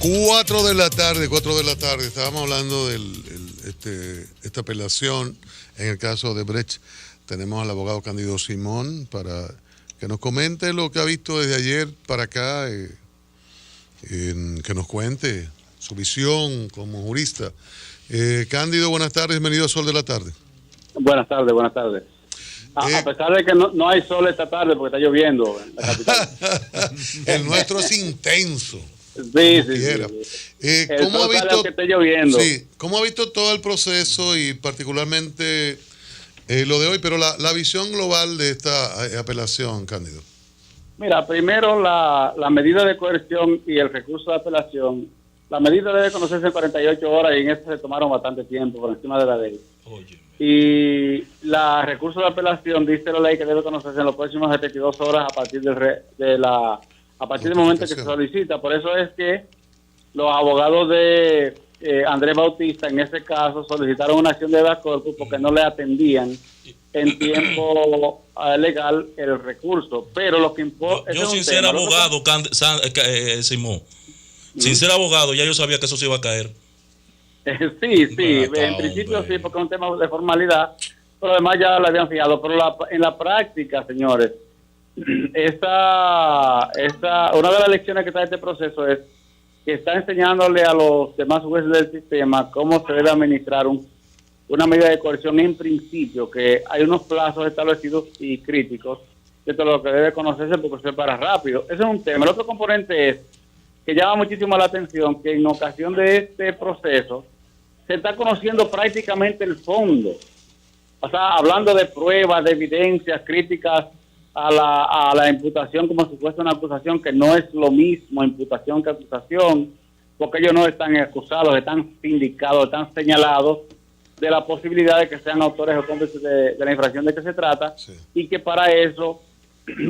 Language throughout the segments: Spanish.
4 de la tarde. Estábamos hablando de esta apelación en el caso de Brecht. Tenemos al abogado Cándido Simón para que nos comente lo que ha visto desde ayer para acá, que nos cuente su visión como jurista. Cándido, buenas tardes, bienvenido a Sol de la Tarde. Buenas tardes, buenas tardes. A pesar de que no hay sol esta tarde porque está lloviendo en la capital. El nuestro es intenso. Sí. ¿Cómo ha visto que esté lloviendo? Sí, ¿cómo ha visto todo el proceso y particularmente lo de hoy, pero la visión global de esta apelación, Cándido? Mira, primero la medida de coerción y el recurso de apelación. La medida debe conocerse en 48 horas y en esto se tomaron bastante tiempo por encima de la ley. Oye. Y la recurso de apelación dice la ley que debe conocerse en los próximos 72 horas a partir del momento que se solicita. Por eso es que los abogados de Andrés Bautista en ese caso solicitaron una acción de habeas corpus porque no le atendían en tiempo legal el recurso. Pero lo que importa... Yo sin ser abogado, Simón, sin ser abogado, ya yo sabía que eso se iba a caer. Sí, en principio sí, porque es un tema de formalidad, pero además ya lo habían fijado. Pero en la práctica, señores, una de las lecciones que trae este proceso es que está enseñándole a los demás jueces del sistema cómo se debe administrar una medida de coerción en principio, que hay unos plazos establecidos y críticos, que esto es lo que debe conocerse porque se para rápido. Ese es un tema. El otro componente es que llama muchísimo la atención que en ocasión de este proceso se está conociendo prácticamente el fondo. O sea, hablando de pruebas, de evidencias, críticas a la imputación como si fuese una acusación, que no es lo mismo imputación que acusación, porque ellos no están acusados, están sindicados, están señalados de la posibilidad de que sean autores o cómplices de la infracción de que se trata, sí. Y que para eso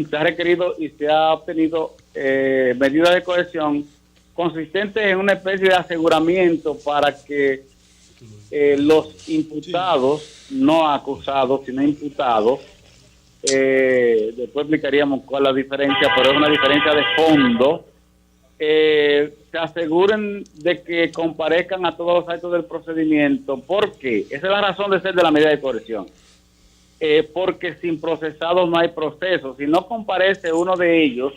se ha requerido y se ha obtenido medidas de coerción consistentes en una especie de aseguramiento para que los imputados, no acusados, sino imputados, después explicaríamos cuál es la diferencia, pero es una diferencia de fondo, se aseguren de que comparezcan a todos los actos del procedimiento. ¿Por qué? Esa es la razón de ser de la medida de coerción. Porque sin procesados no hay proceso. Si no comparece uno de ellos,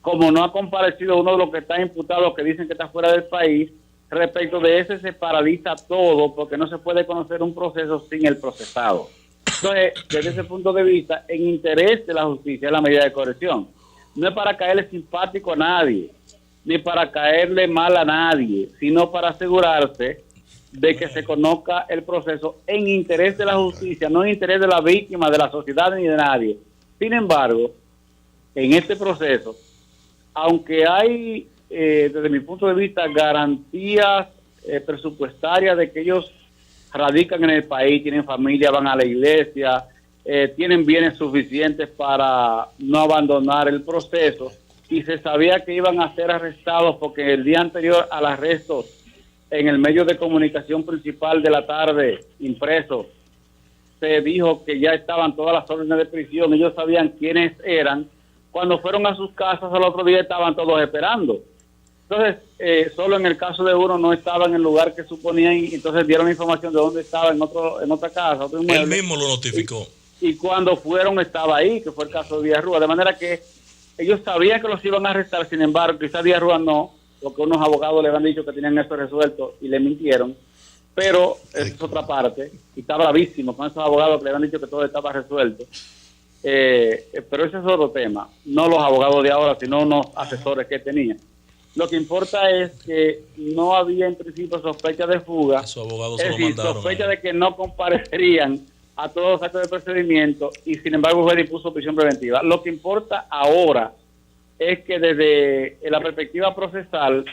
como no ha comparecido uno de los que está imputado, que dicen que está fuera del país, respecto de ese se paraliza todo, porque no se puede conocer un proceso sin el procesado. Entonces, desde ese punto de vista, en interés de la justicia es la medida de coerción. No es para caerle simpático a nadie, ni para caerle mal a nadie, sino para asegurarse de que se conozca el proceso en interés de la justicia, no en interés de la víctima, de la sociedad ni de nadie. Sin embargo, en este proceso, aunque hay, desde mi punto de vista, garantías presupuestarias de que ellos radican en el país, tienen familia, van a la iglesia, tienen bienes suficientes para no abandonar el proceso, y se sabía que iban a ser arrestados porque el día anterior al arresto, en el medio de comunicación principal de la tarde, impreso, se dijo que ya estaban todas las órdenes de prisión, ellos sabían quiénes eran. Cuando fueron a sus casas al otro día estaban todos esperando. Entonces, solo en el caso de uno no estaba en el lugar que suponían, y entonces dieron información de dónde estaba en otra casa, otro inmueble. Él mismo lo notificó. Y cuando fueron estaba ahí, que fue el caso de Díaz Rúa, de manera que ellos sabían que los iban a arrestar. Sin embargo, quizás Díaz Rúa no, porque unos abogados le habían dicho que tenían eso resuelto y le mintieron, pero es otra parte, y está bravísimo con esos abogados que le habían dicho que todo estaba resuelto. Pero ese es otro tema, no los abogados de ahora, sino unos asesores que tenían. Lo que importa es que no había en principio sospecha de fuga, es decir, sospecha de que no comparecerían a todos los actos de procedimiento, y sin embargo el juez dispuso prisión preventiva. Lo que importa ahora es que desde la perspectiva procesal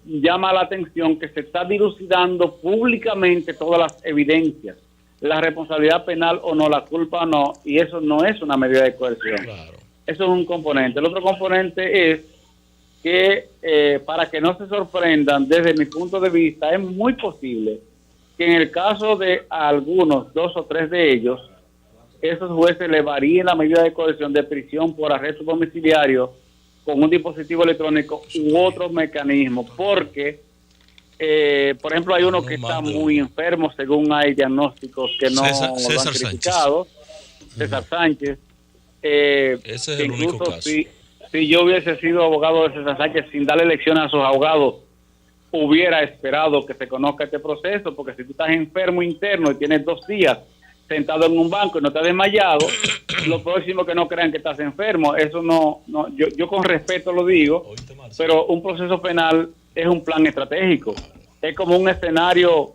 llama la atención que se está dilucidando públicamente todas las evidencias, la responsabilidad penal o no, la culpa o no, y eso no es una medida de coerción. Claro. Eso es un componente. El otro componente es que para que no se sorprendan, desde mi punto de vista, es muy posible que en el caso de algunos, 2 o 3 de ellos, esos jueces le varíen la medida de coerción de prisión por arresto domiciliario con un dispositivo electrónico u otro mecanismo, porque, por ejemplo, hay uno que está muy enfermo, según hay diagnósticos que no lo han verificado, César Sánchez. Ese es el único caso. Si yo hubiese sido abogado de César Sánchez sin darle lecciones a sus abogados, hubiera esperado que se conozca este proceso, porque si tú estás enfermo interno y tienes 2 días sentado en un banco y no te has desmayado, lo próximo que no crean que estás enfermo. Eso no yo con respeto lo digo, pero un proceso penal es un plan estratégico. Es como un escenario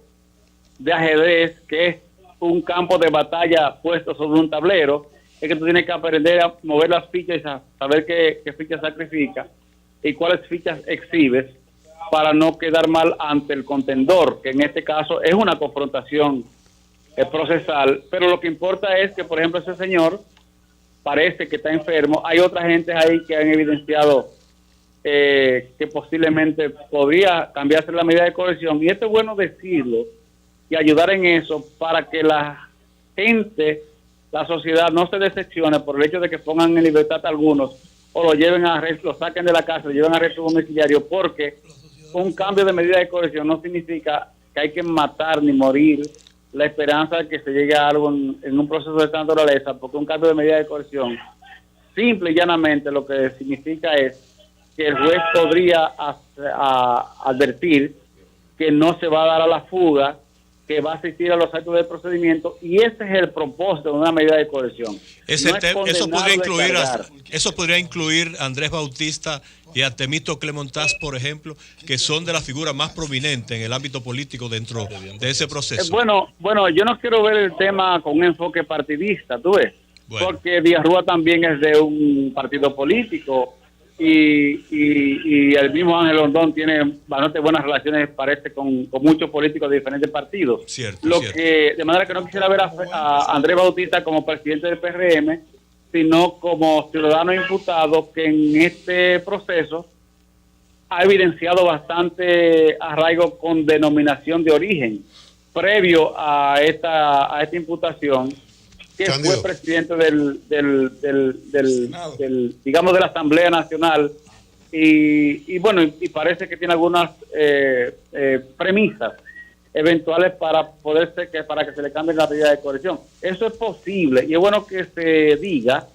de ajedrez, que es un campo de batalla puesto sobre un tablero. Es que tú tienes que aprender a mover las fichas y saber qué fichas sacrificas y cuáles fichas exhibes para no quedar mal ante el contendor, que en este caso es una confrontación procesal. Pero lo que importa es que, por ejemplo, ese señor parece que está enfermo. Hay otra gente ahí que han evidenciado que posiblemente podría cambiarse la medida de coerción, y esto es bueno decirlo y ayudar en eso para que la gente, la sociedad, no se decepcione por el hecho de que pongan en libertad a algunos o lo lleven a arresto, lo saquen de la casa, lo lleven a arresto domiciliario, porque un cambio de medida de coerción no significa que hay que matar ni morir la esperanza de que se llegue a algo en un proceso de esta naturaleza, porque un cambio de medida de coerción simple y llanamente lo que significa es que el juez podría advertir que no se va a dar a la fuga, que va a asistir a los actos del procedimiento, y ese es el propósito de una medida de coerción. Eso podría incluir a Andrés Bautista y a Temístocle Montaz, por ejemplo, que son de las figuras más prominentes en el ámbito político dentro de ese proceso. Bueno, yo no quiero ver el tema con un enfoque partidista, tú ves, porque Díaz Rúa también es de un partido político, y el mismo Ángel Rondón tiene bastante buenas relaciones, parece, con muchos políticos de diferentes partidos. Cierto. Que, de manera que no quisiera ver a Andrés Bautista como presidente del PRM, sino como ciudadano imputado que en este proceso ha evidenciado bastante arraigo con denominación de origen. Previo a esta imputación, que Cándido. fue presidente digamos, de la Asamblea Nacional, y bueno, y parece que tiene algunas premisas eventuales para que se le cambie la medida de coerción. Eso es posible, y es bueno que se diga,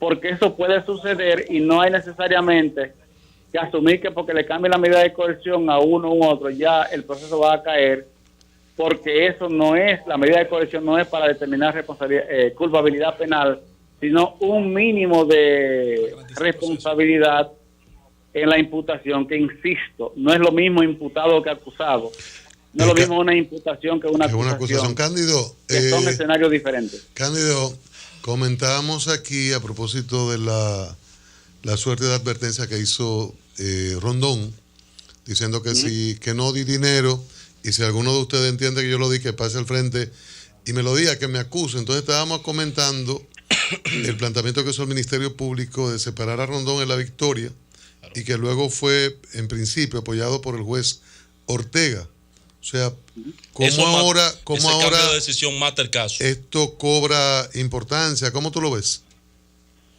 porque eso puede suceder, y no hay necesariamente que asumir que porque le cambie la medida de coerción a uno u otro, ya el proceso va a caer, porque eso no es, la medida de coerción no es para determinar culpabilidad penal, sino un mínimo de responsabilidad en la imputación, que insisto, no es lo mismo imputado que acusado, no es lo mismo una imputación que una acusación. Cándido, que son escenarios diferentes. Cándido, comentábamos aquí a propósito de la suerte de advertencia que hizo Rondón, diciendo que que no di dinero, y si alguno de ustedes entiende que yo lo di, que pase al frente y me lo diga, que me acuse. Entonces estábamos comentando el planteamiento que hizo el Ministerio Público de separar a Rondón en la victoria, y que luego fue, en principio, apoyado por el juez Ortega. O sea, ¿cómo ahora cambio de decisión mata el caso? Esto cobra importancia? ¿Cómo tú lo ves?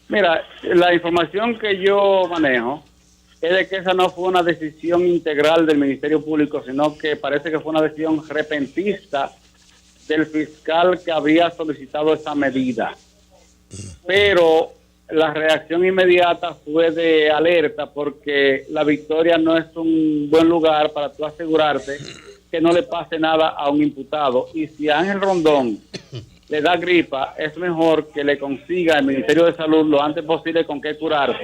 Mira, la información que yo manejo es de que esa no fue una decisión integral del Ministerio Público, sino que parece que fue una decisión repentista del fiscal que había solicitado esa medida. Pero la reacción inmediata fue de alerta, porque la victoria no es un buen lugar para tú asegurarte que no le pase nada a un imputado. Y si a Ángel Rondón le da gripa, es mejor que le consiga el Ministerio de Salud lo antes posible con qué curarse,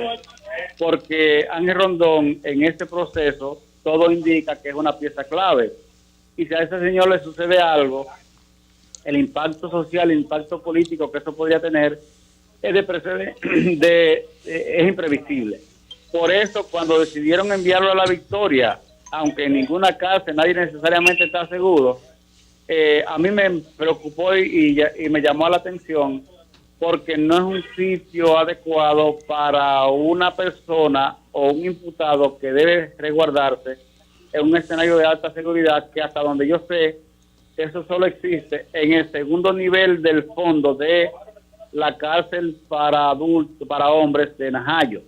porque Ángel Rondón en este proceso todo indica que es una pieza clave, y si a ese señor le sucede algo, el impacto social, el impacto político que eso podría tener es imprevisible. Por eso, cuando decidieron enviarlo a la victoria, aunque en ninguna cárcel nadie necesariamente está seguro, a mí me preocupó y me llamó la atención, porque no es un sitio adecuado para una persona o un imputado que debe resguardarse en un escenario de alta seguridad, que hasta donde yo sé, eso solo existe en el segundo nivel del fondo de la cárcel para adultos, para hombres de Najayo.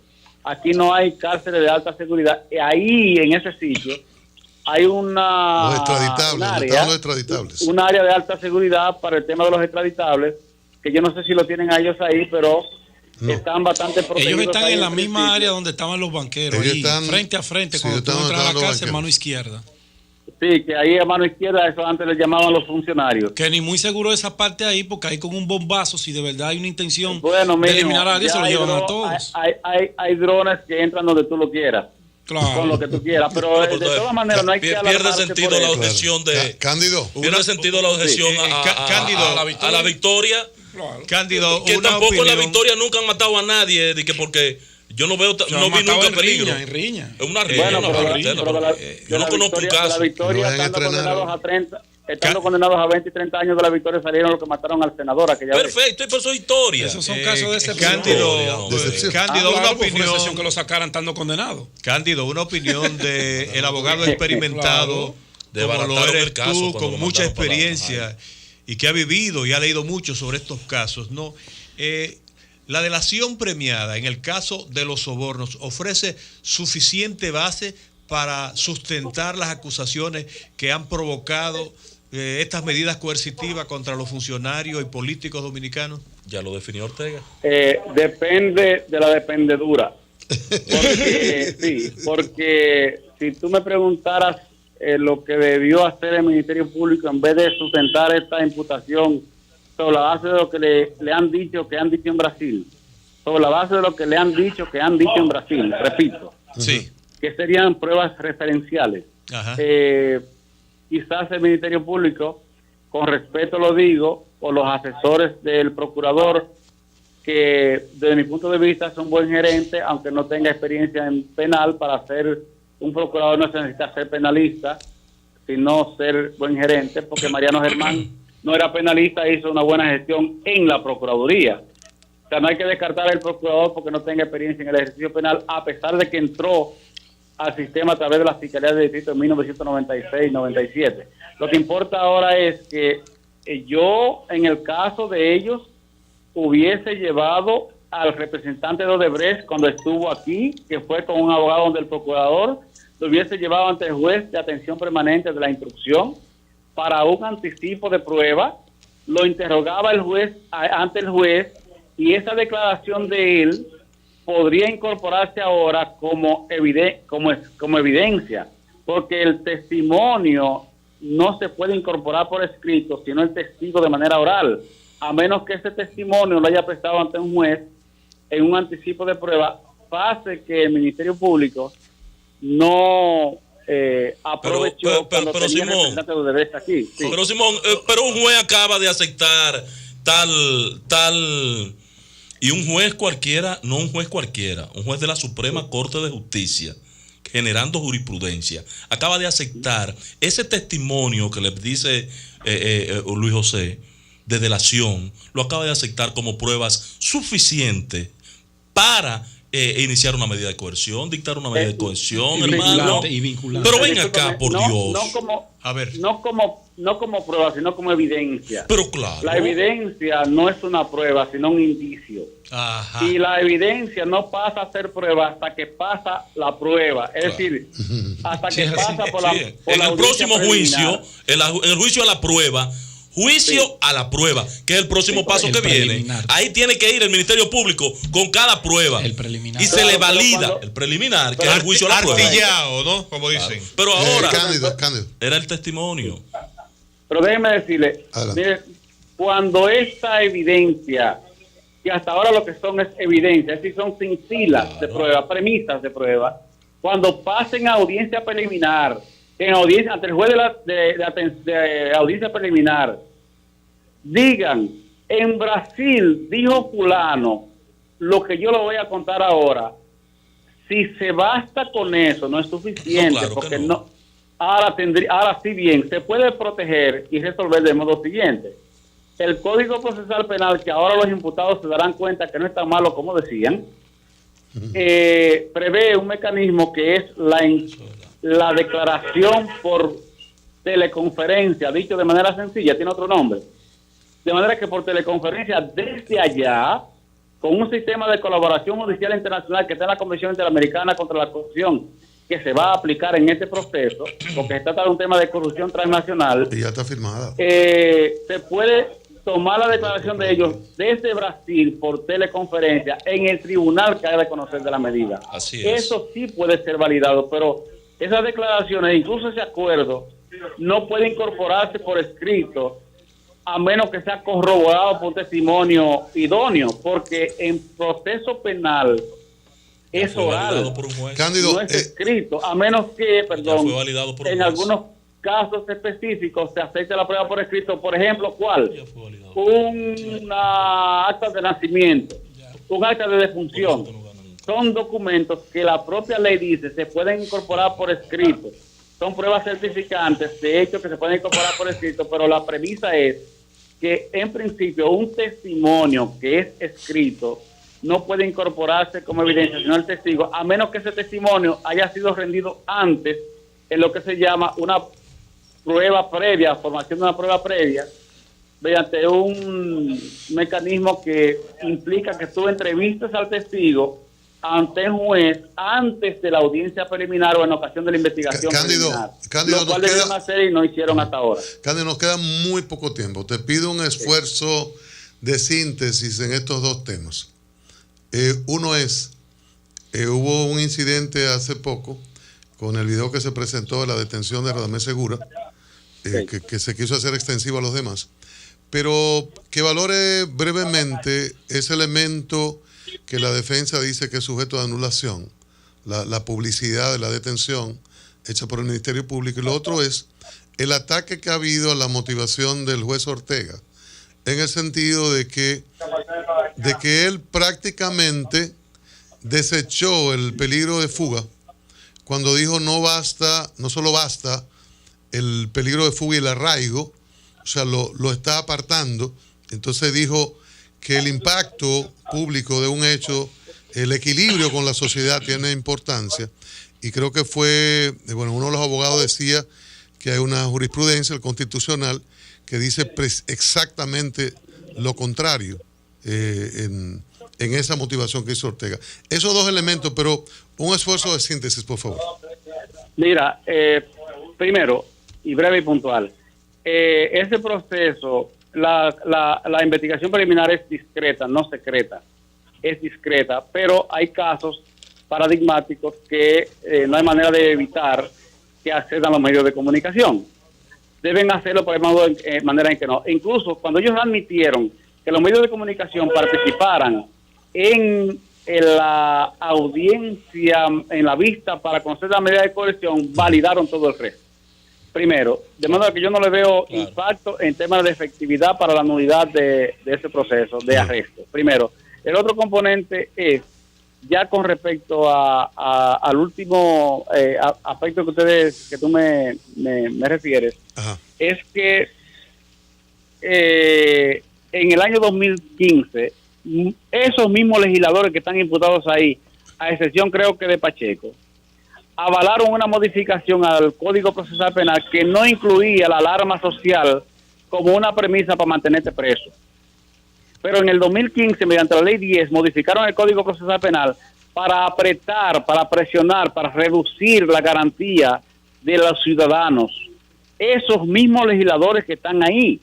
aquí no hay cárceles de alta seguridad. Ahí, en ese sitio, hay Los extraditables, un estaban los extraditables. un área de alta seguridad para el tema de los extraditables, que yo no sé si lo tienen a ellos ahí, pero están bastante protegidos. Ellos están ahí en la el misma principio. área donde estaban los banqueros, Ellos ahí, están- frente a frente, sí, cuando tú están entras a la donde estaban los cárcel, mano banqueros. izquierda. Sí, que ahí a mano izquierda, eso antes le llamaban los funcionarios. Que ni muy seguro de esa parte ahí, porque ahí con un bombazo, si de verdad hay una intención Bueno, de mijo, eliminar a alguien, ya se lo hay llevan a dro- todos. hay drones que entran donde tú lo quieras, Claro. con lo que tú quieras, pero Pero, de todas maneras no hay que pierde alarmarse sentido por la eso. objeción de. Cándido. Pierde sentido la objeción Cándido, a la victoria. Cándido, Que una tampoco en la opinión. victoria nunca han matado a nadie, de que porque yo no veo, Se no han vi matado nunca en peligro. riña, en riña. Es una riña, Bueno, una pero, barricada, pero de la, yo no conozco un de caso. la victoria, No vayan a estando entrenar. condenados a 30, estando condenados a 20 y 30 años de la victoria, salieron los que mataron al senador aquella vez. Perfecto, y por eso es historia. Esos son casos de excepción. Cándido, Decepción. Cándido, una Claro, pues fue una opinión. excepción que lo sacaran estando condenado. Cándido, una opinión de el abogado experimentado, como lo Desbarataron eres el caso tú, cuando con lo mucha mandaron para la experiencia y que ha vivido y ha leído mucho sobre estos casos, ¿no? La delación premiada, en el caso de los sobornos, ofrece suficiente base para sustentar las acusaciones que han provocado estas medidas coercitivas contra los funcionarios y políticos dominicanos. Ya lo definió Ortega. Depende de la dependedura. Porque, sí, porque si tú me preguntaras lo que debió hacer el Ministerio Público en vez de sustentar esta imputación sobre la base de lo que le han dicho, que han dicho en Brasil, sobre la base de lo que le han dicho, que han dicho en Brasil, repito, Sí. que serían pruebas referenciales. Ajá. Quizás el Ministerio Público, con respeto lo digo, o los asesores del procurador, que desde mi punto de vista es un buen gerente, aunque no tenga experiencia en penal. Para ser un procurador no se necesita ser penalista, sino ser buen gerente, porque Mariano Germán no era penalista, hizo una buena gestión en la Procuraduría. O sea, no hay que descartar al procurador porque no tenga experiencia en el ejercicio penal, a pesar de que entró al sistema a través de las fiscalías de distrito en 1996-97. Lo que importa ahora es que yo, en el caso de ellos, hubiese llevado al representante de Odebrecht cuando estuvo aquí, que fue con un abogado del procurador, lo hubiese llevado ante el juez de atención permanente de la instrucción para un anticipo de prueba, lo interrogaba el juez ante el juez, y esa declaración de él podría incorporarse ahora como evidencia, porque el testimonio no se puede incorporar por escrito, sino el testigo de manera oral, a menos que ese testimonio lo haya prestado ante un juez en un anticipo de prueba, pase que el Ministerio Público no aprovechó pero cuando tenía Simón, representante de Odebrecht aquí. Sí. Pero Simón, pero un juez acaba de aceptar tal, y un juez cualquiera, no un juez cualquiera, un juez de la Suprema Corte de Justicia, generando jurisprudencia, acaba de aceptar ese testimonio que le dice Luis José de delación, lo acaba de aceptar como pruebas suficientes para iniciar una medida de coerción, dictar una medida de coerción, hermano. Y vinculante. Pero ven acá, por No Dios. como prueba, sino como evidencia. Pero claro. La evidencia no es una prueba, sino un indicio. Ajá. Y la evidencia no pasa a ser prueba hasta que pasa la prueba. Es decir, hasta que pasa por la. Sí, por en la el próximo audiencia juicio, en el juicio a la prueba, juicio Sí. a la prueba, que es el próximo Sí, paso el que viene. preliminar. Ahí tiene que ir el Ministerio Público con cada prueba. El preliminar. Y se Claro, le pero valida cuando- el preliminar, que es el juicio a la prueba. Artillado, ¿no? Como dicen. Pero ahora Cándido. era el testimonio. Pero déjeme decirle, Adelante. mire, cuando esta evidencia, que hasta ahora lo que son es evidencia, es decir, son cintilas de prueba, premisas de prueba, cuando pasen a audiencia preliminar, en audiencia ante el juez de audiencia preliminar, digan, en Brasil dijo fulano lo que yo le voy a contar ahora. Si se basta con eso, no es suficiente, No, claro que porque no. no. Ahora sí bien, se puede proteger y resolver de modo siguiente. El Código Procesal Penal, que ahora los imputados se darán cuenta que no es tan malo como decían, prevé un mecanismo que es la declaración por teleconferencia, dicho de manera sencilla, tiene otro nombre. De manera que por teleconferencia desde allá con un sistema de colaboración judicial internacional que está en la Convención Interamericana contra la Corrupción, que se va a aplicar en este proceso, porque se trata de un tema de corrupción transnacional. Y ya está firmada. Se puede tomar la declaración de ellos desde Brasil por teleconferencia en el tribunal que haya de conocer de la medida. Así es. Eso sí puede ser validado, pero esas declaraciones, incluso ese acuerdo, no puede incorporarse por escrito a menos que sea corroborado por un testimonio idóneo, porque en proceso penal es oral, por un juez. Cándido, no es escrito, a menos que, perdón, fue validado por un en juez. algunos casos específicos se acepte la prueba por escrito. Por ejemplo, ¿cuál? Ya fue validado. Una acta de nacimiento, un acta de defunción. Son documentos que la propia ley dice se pueden incorporar por escrito. Son pruebas certificantes de hechos que se pueden incorporar por escrito, pero la premisa es que en principio un testimonio que es escrito no puede incorporarse como evidencia, sino el testigo, a menos que ese testimonio haya sido rendido antes en lo que se llama una prueba previa, formación de una prueba previa, mediante un mecanismo que implica que tú entrevistas al testigo ante un juez antes de la audiencia preliminar o en ocasión de la investigación preliminar, Cándido, lo cual debieron hacer y no hicieron hasta ahora. Cándido, nos queda muy poco tiempo. Te pido un esfuerzo de síntesis en estos dos temas. Uno es, hubo un incidente hace poco con el video que se presentó de la detención de Radamés Segura, que se quiso hacer extensivo a los demás, pero que valore brevemente ese elemento que la defensa dice que es sujeto de anulación, la publicidad de la detención hecha por el Ministerio Público, y lo otro es el ataque que ha habido a la motivación del juez Ortega, en el sentido de que él prácticamente desechó el peligro de fuga cuando dijo no solo basta el peligro de fuga y el arraigo, o sea, lo está apartando. Entonces dijo que el impacto público de un hecho, el equilibrio con la sociedad tiene importancia, y creo que uno de los abogados decía que hay una jurisprudencia, el constitucional, que dice exactamente lo contrario en esa motivación que hizo Ortega. Esos dos elementos, pero un esfuerzo de síntesis, por favor. Mira, primero, y breve y puntual, ese proceso, la investigación preliminar es discreta, no secreta, es discreta, pero hay casos paradigmáticos que no hay manera de evitar que accedan a los medios de comunicación. Deben hacerlo por manera en que no. Incluso cuando ellos admitieron que los medios de comunicación participaran en la audiencia, en la vista para conocer la medida de coerción, validaron todo el resto. Primero, de manera que yo no le veo impacto en temas de efectividad para la nulidad de ese proceso de arresto. Primero. El otro componente es, ya con respecto al último aspecto que tú me refieres, Ajá. es que en el año 2015, esos mismos legisladores que están imputados ahí, a excepción creo que de Pacheco, avalaron una modificación al Código Procesal Penal que no incluía la alarma social como una premisa para mantenerte preso. Pero en el 2015, mediante la Ley 10, modificaron el Código Procesal Penal para apretar, para presionar, para reducir la garantía de los ciudadanos. Esos mismos legisladores que están ahí.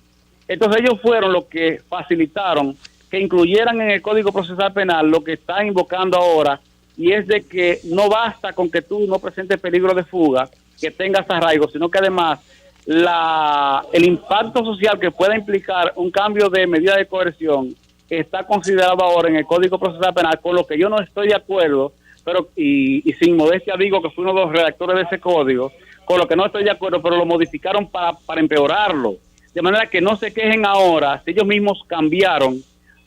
Entonces ellos fueron los que facilitaron que incluyeran en el Código Procesal Penal lo que está invocando ahora, y es de que no basta con que tú no presentes peligro de fuga, que tengas arraigo, sino que además el impacto social que pueda implicar un cambio de medida de coerción está considerado ahora en el Código Procesal Penal, con lo que yo no estoy de acuerdo, pero y sin modestia digo que fui uno de los redactores de ese código, con lo que no estoy de acuerdo, pero lo modificaron para empeorarlo, de manera que no se quejen ahora si ellos mismos cambiaron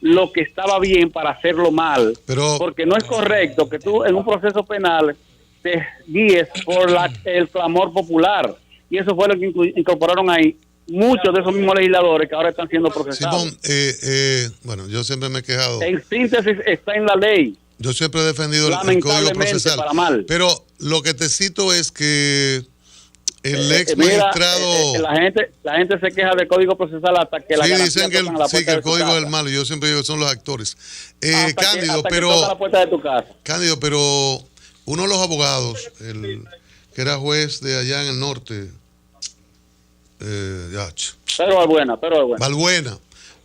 lo que estaba bien para hacerlo mal, porque no es correcto que tú en un proceso penal te guíes por el clamor popular. Y eso fue lo que incorporaron ahí muchos de esos mismos legisladores que ahora están siendo procesados. Simón, bueno, yo siempre me he quejado. En síntesis, está en la ley. Yo siempre he defendido el Código Procesal. Para mal. Pero lo que te cito es que el ex Mira, magistrado... la gente se queja del Código Procesal hasta que la Sí, garantía dicen que tocan a la sí, puerta que de el tu código casa. es el malo. Yo siempre digo que son los actores. Hasta Cándido, que toca la puerta de tu casa. Cándido, pero uno de los abogados, que era juez de allá en el norte, Pero es buena.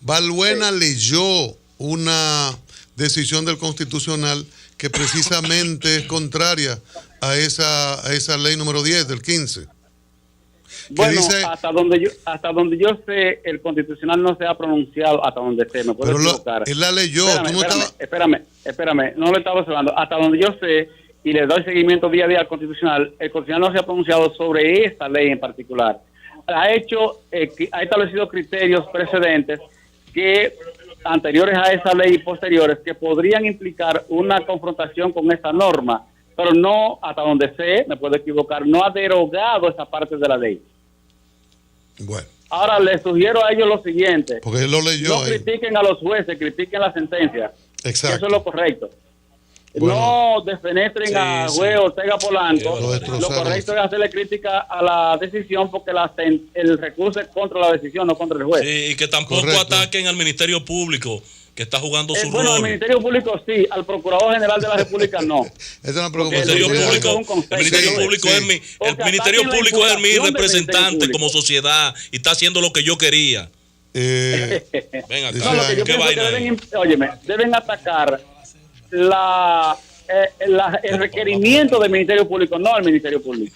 Balbuena Sí. leyó una decisión del Constitucional que precisamente es contraria a esa ley número 10 del 15. Bueno, dice, hasta donde yo sé, el Constitucional no se ha pronunciado, hasta donde sé, me puedo pero equivocar. él la leyó. Espérame, no le estaba hablando. Hasta donde yo sé, y le doy seguimiento día a día al Constitucional, el Constitucional no se ha pronunciado sobre esta ley en particular. Ha establecido criterios precedentes que anteriores a esa ley y posteriores que podrían implicar una confrontación con esa norma, pero no, hasta donde sé, me puedo equivocar, no ha derogado esa parte de la ley. Bueno. Ahora les sugiero a ellos lo siguiente: porque él lo leyó. no critiquen a los jueces, critiquen la sentencia. Exacto. Eso es lo correcto. Bueno. No desfenestren a juez Ortega Polanco. Lo correcto es hacerle crítica a la decisión, porque el recurso es contra la decisión, no contra el juez. Sí, y que tampoco ataquen al Ministerio Público, que está jugando su Bueno, al rol. Ministerio Público sí, al Procurador General de la República no. Esa es una El preocupación. Ministerio Público es mi, Porque el Ministerio ataquen la Público es mi imputación del representante Ministerio como sociedad y está haciendo lo que yo quería. Ven acá, No, lo que yo ¿qué pienso vaina que deben atacar el requerimiento del Ministerio Público, no al Ministerio Público.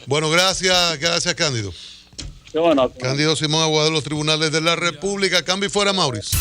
Bueno, gracias, Cándido. Bueno, Cándido Simón, abogado de los tribunales de la República. Cambio y fuera, Mauricio.